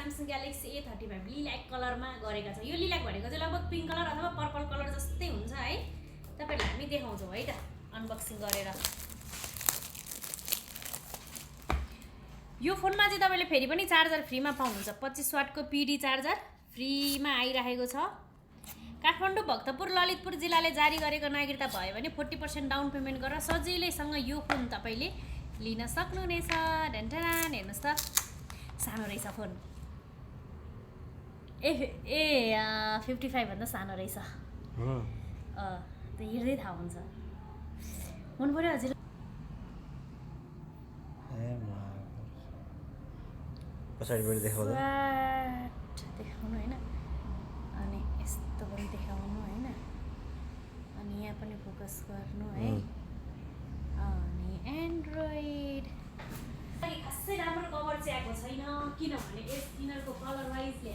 Samsung Galaxy A35 lilac कलरमा गरेका छ। यो लिलाक भनेको चाहिँ लगभग पिङ्क कलर अथवा पर्पल कलर जस्तै हुन्छ है। तपाईहरुलाई हामी देखाउँछौँ है त अनबक्सिङ गरेर। यो फोनमा चाहिँ तपाईले फेरि पनि चार्जर फ्रीमा पाउनुहुन्छ। 25 वाटको PD चार्जर फ्रीमा आइरहेको छ। काठमाडौँ, भक्तपुर, ललितपुर जिल्लाले जारी गरेको नागरिकता भयो भने 40% डाउन पेमेन्ट गरेर सजिलैसँग यो फोन तपाईले लिन सक्नुहुनेछ। ढेन्टरान हेर्नुस् त सानो रहेछ फोन। 55 भन्दा सानो रहेछ। त्यो हेर्दै थाहा हुन्छ। मन पर्यो हजुर? पछाडिबाट देखाउँदा देखाउनु हैन, अनि यस्तो पनि देखाउनु हैन, अनि यहाँ पनि फोकस गर्नु है। अनि एन्ड्रोइड खासै राम्रो कभर चाहिँ आएको छैन, किनभने यस यिनीहरूको कलर वाइजले